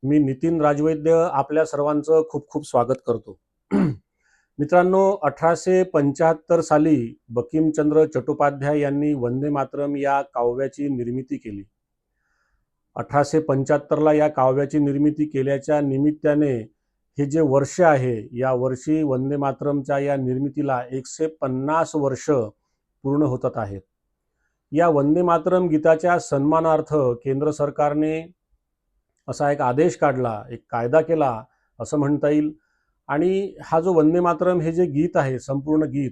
मी नितीन राजवैद्य आपल्या सर्वांचं खूप खूप स्वागत करतो. मित्रांनो, 1875 साली बंकिमचंद्र चट्टोपाध्याय यांनी वंदे मातरम या काव्याची निर्मिती केली. 1875ला या काव्याची निर्मिती केल्याच्या निमित्ताने हे जे वर्ष आहे, या वर्षी वंदे मातरमच्या या निर्मितीला 150 वर्ष पूर्ण होतात आहेत. या वंदे मातरम गीताच्या सन्मानार्थ केंद्र सरकारने असा एक आदेश काढला, एक कायदा केला असं म्हणता येईल. आणि हा जो वंदे मातरम हे जे गीत आहे, संपूर्ण गीत,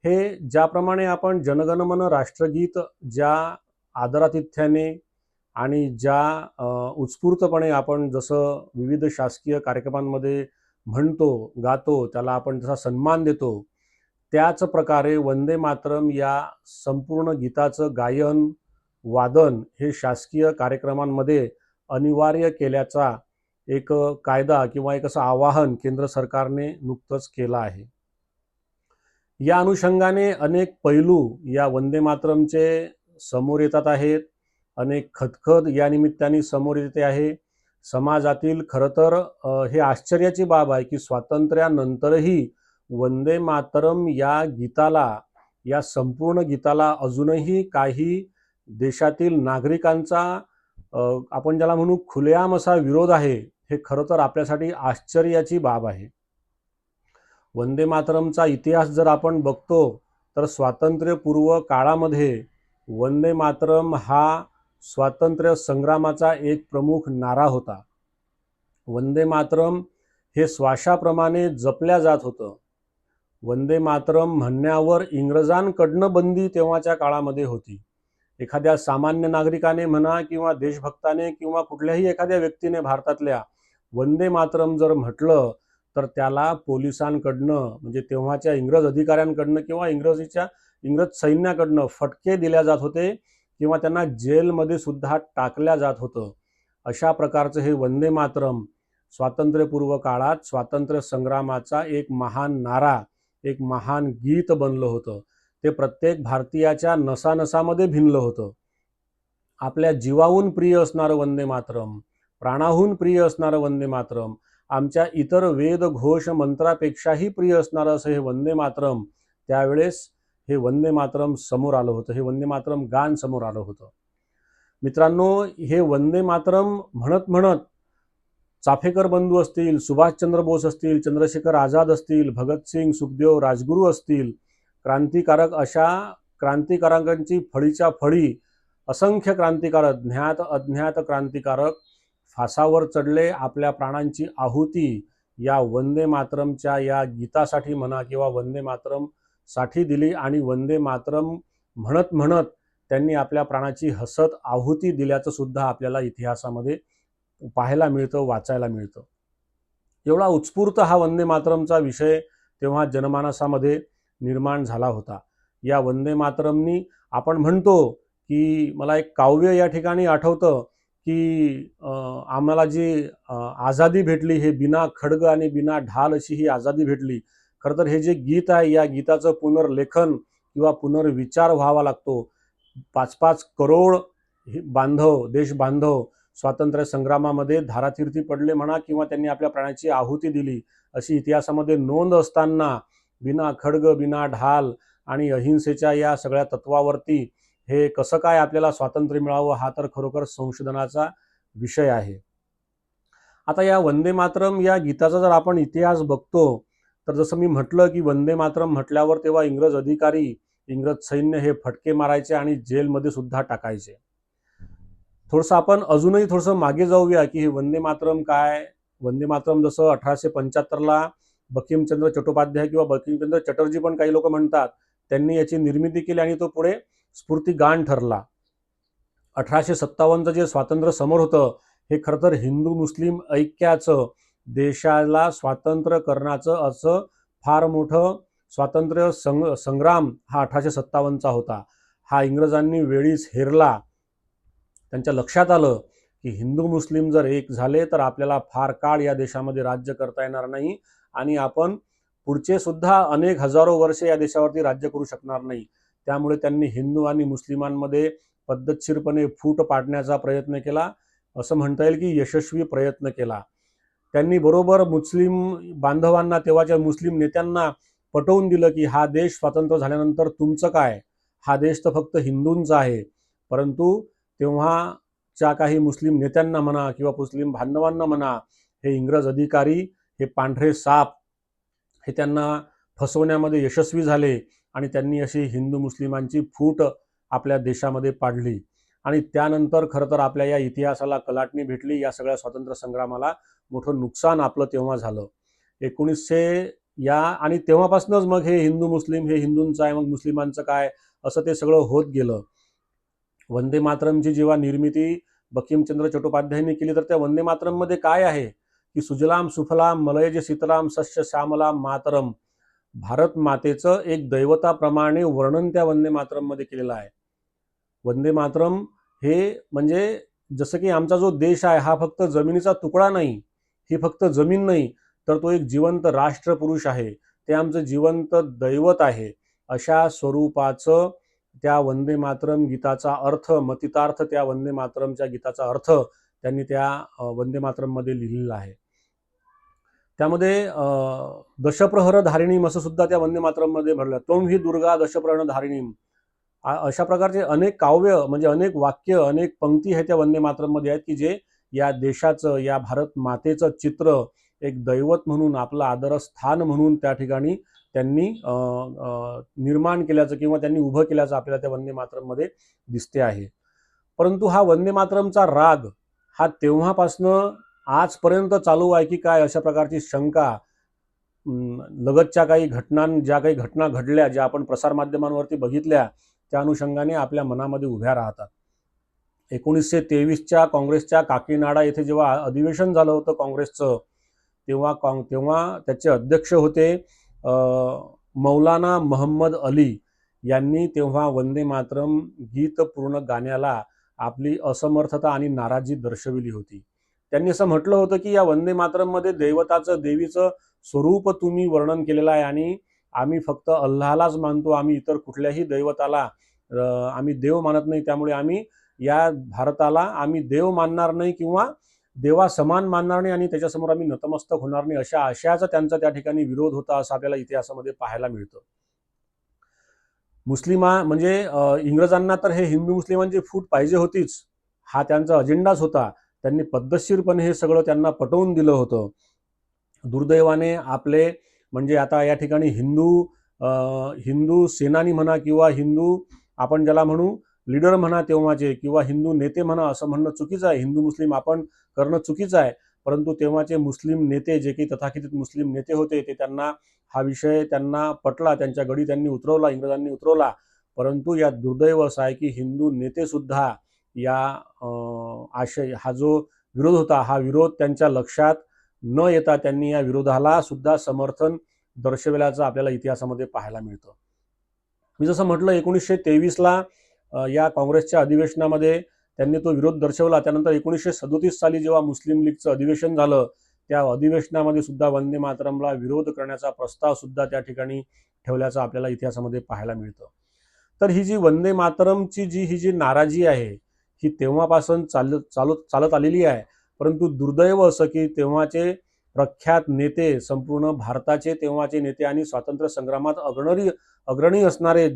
हे ज्याप्रमाणे आपण जनगणमन राष्ट्रगीत ज्या आदरातिथ्याने आणि ज्या उत्स्फूर्तपणे आपण जसं विविध शासकीय कार्यक्रमांमध्ये म्हणतो, गातो, त्याला आपण जसा सन्मान देतो, त्याच प्रकारे वंदे मातरम या संपूर्ण गीताचं गायन, वादन हे शासकीय कार्यक्रमांमध्ये अनिवार्य केल्याचा एक कायदा किंवा एक असं आवाहन केंद्र सरकारने नुकतंच केलं आहे. या अनुषंगाने अनेक पैलू या वंदे मातरमचे समोर येतात आहेत. अनेक खदखद या निमित्ताने समोर येते आहे. समाजातील खरं तर हे आश्चर्याची बाब आहे की स्वातंत्र्यानंतरही वंदे मातरम या गीताला, या संपूर्ण गीताला अजूनही काही देशातील नागरिकांचा आपण ज्याला म्हणू खुलेआम असा विरोध आहे. हे खरं तर आपल्यासाठी आश्चर्याची बाब आहे. वंदे मातरमचा इतिहास जर आपण बघतो तर स्वातंत्र्यपूर्व काळामध्ये वंदे मातरम हा स्वातंत्र्य संग्रामाचा एक प्रमुख नारा होता. वंदे मातरम हे श्वासाप्रमाणे जपल्या जात होतं. वंदे मातरम म्हणण्यावर इंग्रजांकडनं बंदी तेव्हाच्या काळामध्ये होती. एखाद्या सामान्य नागरिकाने म्हणा किंवा देशभक्ताने किंवा कुठल्याही एखाद्या व्यक्तीने भारतातल्या वंदे मातरम जर म्हटलं तर त्याला पोलिसांकडनं, म्हणजे तेव्हाच्या इंग्रज अधिकाऱ्यांकडनं किंवा इंग्रज सैन्याकडनं फटके दिल्या जात होते किंवा त्यांना जेलमध्ये सुद्धा टाकल्या जात होतं. अशा प्रकारचं हे वंदे मातरम स्वातंत्र्यपूर्व काळात स्वातंत्र्य संग्रामाचा एक महान नारा, एक महान गीत बनलं होतं. ते प्रत्येक भारतीयाच्या नसानसामध्ये भिनलं होतं. आपल्या जीवाहून प्रिय असणारं वंदे मातरम, प्राणाहून प्रिय असणारं वंदे मातरम, आमच्या इतर वेद घोष मंत्रापेक्षाही प्रिय असणारं असं हे वंदे मातरम त्यावेळेस हे वंदे मातरम समोर आलं होतं. हे वंदे मातरम गान समोर आलं होतं. मित्रांनो, हे वंदे मातरम म्हणत म्हणत चाफेकर बंधू असतील, सुभाषचंद्र बोस असतील, चंद्रशेखर आझाद असतील, भगतसिंग, सुखदेव, राजगुरू असतील, क्रांतिकारक अशा क्रांतिकारकांची फळीच्या फळी असंख्य क्रांतिकारक, ज्ञात अज्ञात क्रांतिकारक फासावर चढले, आपल्या प्राणांची आहुती या वंदे मातरमच्या या गीतासाठी म्हणा किंवा वंदे मातरम साठी दिली. आणि वंदे मातरम म्हणत म्हणत त्यांनी आपल्या प्राणाची हसत आहुती दिल्याचं सुद्धा आपल्याला इतिहासामध्ये पाहायला मिळतं, वाचायला मिळतं. एवढा उत्स्फूर्त हा वंदे मातरमचा विषय तेव्हा जनमानसामध्ये निर्माण झाला होता. या वंदे मातरमनी आपण म्हणतो की मला एक काव्य या ठिकाणी आठवतं की आम्हाला जी आझादी भेटली, हे बिना खड्ग आणि बिना ढाल अशी ही आझादी भेटली. खरं तर हे जे गीत आहे, या गीताचं पुनर्लेखन किंवा पुनर्विचार व्हावा लागतो. 5-5 करोड बांधव, देश बांधव स्वातंत्र्य संग्रामामध्ये धारातीर्थी पडले म्हणा किंवा त्यांनी आपल्या प्राणाची आहुती दिली अशी इतिहासामध्ये नोंद असताना बिना खड्ग, बिना ढाल आणि अहिंसेच्या या सगळ्या तत्वावरती हे कसं काय आपल्याला स्वातंत्र्य मिळावं, हा तर खरोखर संशोधनाचा विषय आहे. आता या वंदे मातरम या गीताचा जर आपण इतिहास बघतो तर जसं मी म्हटलं की वंदे मातरम म्हटल्यावर तेव्हा इंग्रज अधिकारी, इंग्रज सैन्य हे फटके मारायचे आणि जेलमध्ये सुद्धा टाकायचे. थोडंसं आपण अजूनही थोडंसं मागे जाऊया की हे वंदे मातरम काय. वंदे मातरम जसं 1875ला बंकिमचंद्र चट्टोपाध्याय किंवा बंकिमचंद्र चटर्जी पण काही लोक म्हणतात, त्यांनी याची निर्मिती केली आणि तो पुढे स्फूर्तिगान ठरला. 1857चं जे स्वातंत्र्य समर होतं हे खरं तर हिंदू मुस्लिम ऐक्याचं, देशाला स्वातंत्र्य करण्याचं असं फार मोठं स्वातंत्र्य संग्राम हा 1857चा होता. हा इंग्रजांनी वेळीच हेरला. त्यांच्या लक्षात आलं की हिंदू मुस्लिम जर एक झाले तर आपल्याला फार काळ या देशामध्ये राज्य करता येणार नाही आणि आपण पुढचे सुद्धा अनेक हजारो वर्षे या देशावरती राज्य करू शकणार नाही. त्यामुळे त्यांनी हिंदू आणि मुस्लिमांमध्ये पद्धतशीरपणे फूट पाडण्याचा प्रयत्न केला. असं म्हणता येईल की यशस्वी प्रयत्न केला. त्यांनी बरोबर मुस्लिम बांधवांना, तेव्हाच्या मुस्लिम नेत्यांना पटवून दिलं की हा देश स्वतंत्र झाल्यानंतर तुमचं काय, हा देश तर फक्त हिंदूंचा आहे. परंतु तेव्हाच्या काही मुस्लिम नेत्यांना म्हणा किंवा मुस्लिम बांधवांना म्हणा, हे इंग्रज अधिकारी, हे पांढरे साप, हे त्यांना फसवण्यामध्ये यशस्वी झाले आणि त्यांनी अशी हिंदू मुस्लिमांची फूट आपल्या देशामध्ये पाडली. आणि त्यानंतर खरं तर आपल्या या इतिहासाला कलाटणी भेटली, या सगळ्या स्वातंत्र्य संग्रामाला मोठं नुकसान आपलं तेव्हा झालं 1900 या. आणि तेव्हापासूनच मग हे हिंदू मुस्लिम, हे हिंदूंचं आहे मग मुस्लिमांचं काय, असं ते सगळं होत गेलं. वंदे मातरमची जेव्हा निर्मिती बंकिमचंद्र चट्टोपाध्यायांनी केली, तर त्या वंदे मातरममध्ये काय आहे की सुजलाम सुफलाम मलयज शीतलाम सस्य श्यामलाम मातरम, भारत मातेचं एक दैवताप्रमाणे वर्णन त्या वंदे मातरममध्ये केलेलं आहे. वंदे मातरम हे म्हणजे जसं की आमचा जो देश आहे हा फक्त जमिनीचा तुकडा नाही, ही फक्त जमीन नाही, तर तो एक जिवंत राष्ट्रपुरुष आहे, ते आमचं जिवंत दैवत आहे. अशा स्वरूपाचं त्या वंदे मातरम गीताचा अर्थ, मतितार्थ त्या वंदे मातरमच्या गीताचा अर्थ त्यांनी त्या वंदे मातरममध्ये लिहिलेला आहे. त्यामध्ये दशप्रहर धारिणीम असं सुद्धा त्या वंदे मातरममध्ये म्हणलं, त्वं ही दुर्गा दशप्रहर धारिणीम. अशा प्रकारचे अनेक काव्य, म्हणजे अनेक वाक्य, अनेक पंक्ती हे त्या वंदे मातरममध्ये आहेत की जे या देशाचं, या भारत मातेचं चित्र एक दैवत म्हणून, आपलं आदरस्थान म्हणून त्या ठिकाणी त्यांनी निर्माण केल्याचं किंवा त्यांनी उभं केल्याचं आपल्याला त्या वंदे मातरममध्ये दिसते आहे. परंतु हा वंदे मातरमचा राग हा तेव्हापासनं आजपर्यंत चालू आहे की काय, अशा प्रकारची शंका लगतच्या काही ज्या काही घटना घडल्या, ज्या आपण प्रसारमाध्यमांवरती बघितल्या, त्या अनुषंगाने आपल्या मनामध्ये उभ्या राहतात. 1923च्या काँग्रेसच्या काकीनाडा येथे जेव्हा अधिवेशन झालं होतं काँग्रेसचं, तेव्हा त्याचे अध्यक्ष होते मौलाना महम्मद अली. यांनी तेव्हा वंदे मातरम गीत पूर्ण गाण्याला आपली असमर्थता आणि नाराजी दर्शविली होती. त्यांनी असं म्हटलं होतं की या वंदे मातरममध्ये दैवताचं, देवीचं स्वरूप तुम्ही वर्णन केलेलं आहे आणि आम्ही फक्त अल्लाहलाच मानतो, आम्ही इतर कुठल्याही दैवताला आम्ही देव मानत नाही, त्यामुळे आम्ही या भारताला आम्ही देव मानणार नाही किंवा देवा समान मानणार नाही आणि त्याच्यासमोर आम्ही नतमस्तक होणार नाही, अशा आशयाचा त्यांचा त्या ठिकाणी विरोध होता, असं आपल्याला इतिहासामध्ये पाहायला मिळतं. म्हणजे इंग्रजांना तर हे हिंदू मुस्लिमांची फूट पाहिजे होतीच, हा त्यांचा अजेंडाच होता. त्यांनी पद्धतशीरपणे हे सगळं त्यांना पटवून दिलं होतं. दुर्दैवाने आपले म्हणजे आता या ठिकाणी हिंदू सेनानी म्हणा किंवा हिंदू आपण ज्याला म्हणू लीडर म्हणा तेव्हाचे, किंवा हिंदू नेते म्हणा, असं म्हणणं चुकीचं आहे, हिंदू मुस्लिम आपण करणं चुकीचं आहे. परंतु तेव्हाचे मुस्लिम नेते, जे काही तथाकथित मुस्लिम नेते होते, ते त्यांना हा विषय त्यांना पटला, त्यांच्या गडी त्यांनी उतरवला, इंग्रजांनी उतरवला. परंतु या दुर्दैव असं आहे की हिंदू नेते सुद्धा या हा जो विरोध होता, हा विरोध त्यांच्या लक्षात न येता त्यांनी या विरोधाला सुद्धा समर्थन दर्शविल्याचं आपल्याला इतिहासामध्ये पाहायला मिळतं. मी जसं म्हटलं 1923ला या काँग्रेसच्या अधिवेशनामध्ये त्यांनी तो विरोध दर्शवला. त्यानंतर 1937 साली जेव्हा मुस्लिम लीगचं अधिवेशन झालं, त्या अधिवेशनामध्ये सुद्धा वंदे मातरमला विरोध करण्याचा प्रस्ताव सुद्धा त्या ठिकाणी ठेवल्याचं आपल्याला इतिहासामध्ये पाहायला मिळतं. तर ही जी वंदे मातरमची ही जी नाराजी आहे, ही तेव्हापासून चालत आलेली आहे. परंतु दुर्दैव असं की तेव्हाचे प्रख्यात नेते, संपूर्ण भारताचे तेव्हाचे नेते आणि स्वातंत्र्य संग्रामात अग्रणी असणारे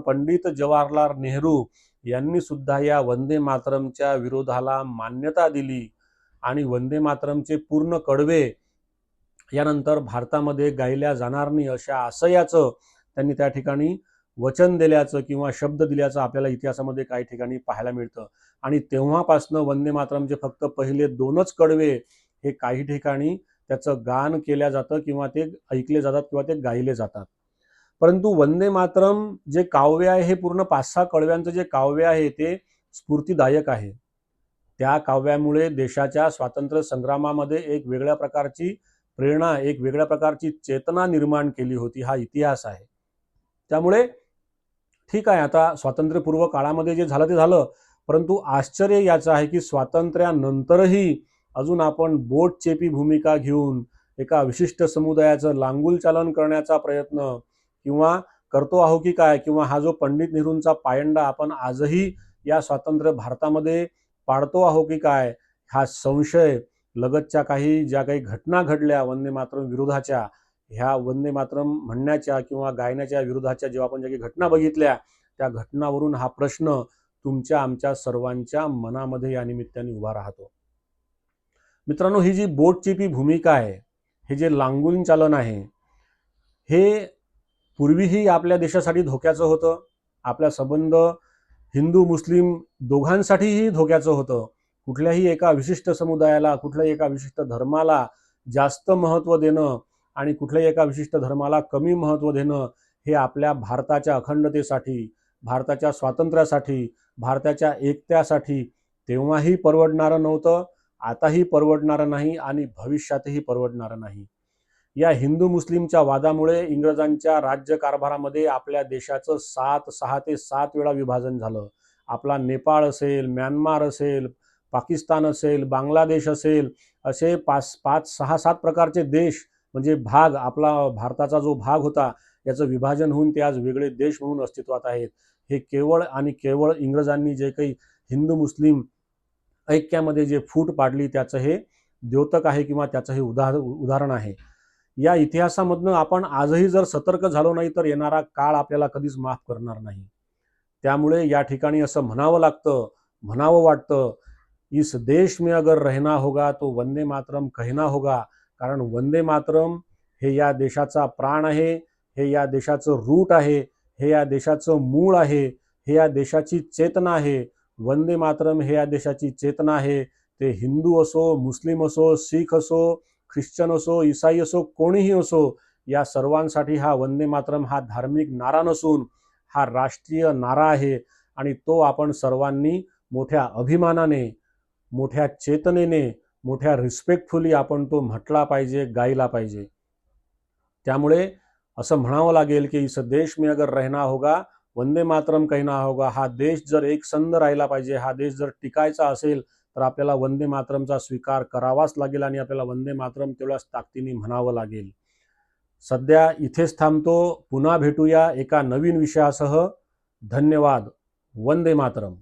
पंडित जवाहरलाल नेहरू यांनी सुद्धा या वंदे मातरमच्या विरोधाला मान्यता दिली आणि वंदे मातरमचे पूर्ण कडवे यानंतर भारतामध्ये गायल्या जाणार नाही, अशा आशयाचं त्यांनी त्या ठिकाणी वचन दिल्याचं किंवा शब्द दिल्याचं आपल्याला इतिहासामध्ये काही ठिकाणी पाहायला मिळतं. आणि तेव्हापासनं वंदे मातरमचे फक्त पहिले 2च कडवे हे काही ठिकाणी त्याचं गान केल्या जातं किंवा ते ऐकले जातात किंवा ते गायले जातात. परंतु वंदे मातरम जे काव्य आहे, हे पूर्ण 5-6 कडव्यांचं जे काव्य आहे ते स्फूर्तिदायक आहे. त्या काव्यामुळे देशाच्या स्वातंत्र्य संग्रामामध्ये एक वेगळ्या प्रकारची प्रेरणा, एक वेगळ्या प्रकारची चेतना निर्माण केली होती, हा इतिहास आहे. त्यामुळे ठीक आहे, आता स्वातंत्र्यपूर्व काळामध्ये जे झालं ते झालं, परंतु आश्चर्य याचं आहे की स्वातंत्र्यानंतरही अजून आपण बोटचेपी भूमिका घेऊन एका विशिष्ट समुदायाचं लांगुल चालन करण्याचा प्रयत्न किंवा करतो आहो की काय, किंवा हा जो पंडित नेहरूंचा पायंडा आपण आजही या स्वातंत्र्य भारतामध्ये पाडतो आहो की काय, हा संशय लगतच्या ज्या काही घटना घडल्या वंदे मातरम विरोधाच्या, ह्या वंदे मातरम म्हणण्याच्या किंवा गायनाच्या विरोधाच्या जेव्हा आपण ज्या काही घटना बघितल्या, त्या घटनावरून हा प्रश्न तुमच्या आमच्या सर्वांच्या मनामध्ये या निमित्ताने उभा राहतो. मित्रांनो, ही जी बोटचेपी भूमिका आहे, हे जे लांगुल चालन आहे, हे पूर्वीही आपल्या देशासाठी धोक्याचं होतं. आपला संबंध हिंदू मुस्लिम दोघांसाठीही धोक्याचं होतं. कुठल्याही एका विशिष्ट समुदायाला, कुठल्याही एका विशिष्ट धर्माला जास्त महत्त्व देणं आणि कुठल्याही एका विशिष्ट धर्माला कमी महत्त्व देणं, हे आपल्या भारताच्या अखंडतेसाठी, भारताच्या स्वातंत्र्यासाठी, भारताच्या एकतेसाठी तेव्हाही परवडणारं नव्हतं, आताही परवडणारं नाही आणि भविष्यातही परवडणारं नाही. या हिंदू मुस्लिमच्या वादामुळे इंग्रजांच्या राज्यकारभारामध्ये आपल्या देशाचं 6 ते 7 वेळा विभाजन झालं. आपला नेपाळ असेल, म्यानमार असेल, पाकिस्तान असेल, बांगलादेश असेल, असे 5, 6, 7 प्रकारचे देश म्हणजे भाग, आपला भारताचा जो भाग होता याचं विभाजन होऊन ते आज वेगळे देश म्हणून अस्तित्वात आहेत. हे केवळ आणि केवळ इंग्रजांनी जे काही हिंदू मुस्लिम ऐक्यामध्ये जे फूट पाडली त्याचं हे द्योतक आहे किंवा त्याचं हे उदाहरण आहे. या इतिहासामधनं आपण आजही जर सतर्क झालो नाही तर येणारा काळ आपल्याला कधीच माफ करणार नाही. त्यामुळे या ठिकाणी असं म्हणावं वाटतं, इस देश में अगर रहना होगा तो वंदे मातरम कहना होगा. कारण वंदे मातरम हे या देशाचा प्राण आहे, हे या देशाचं रूट आहे, हे या देशाचं मूळ आहे, हे या देशाची चेतना आहे. वंदे मातरम हे या देशाची चेतना आहे. ते हिंदू असो, मुस्लिम असो, शीख असो, ख्रिश्चन असो, ईसाई असो, कोणीही असो, या सर्वांसाठी हा वंदे मातरम हा धार्मिक नारा नसून हा राष्ट्रीय नारा आहे आणि तो आपण सर्वांनी मोठ्या अभिमानाने, मोठ्या चेतनेने, मोठ्या रिस्पेक्टफुली आपण तो म्हटला पाहिजे, गायला पाहिजे. त्यामुळे असं म्हणावं लागेल की इस देश में अगर रहना होगा वंदे मातरम कहना होगा. हा देश जर एकसंध राहिला पाहिजे, हा देश जर टिकायचा असेल तर आपल्याला वंदे मातरमचा स्वीकार करावाच लागेल आणि आपल्याला वंदे मातरम तेवढ्याच ताकदीने म्हणावं लागेल. सध्या इथेच थांबतो. पुन्हा भेटूया एका नवीन विषयासह. धन्यवाद. वंदे मातरम.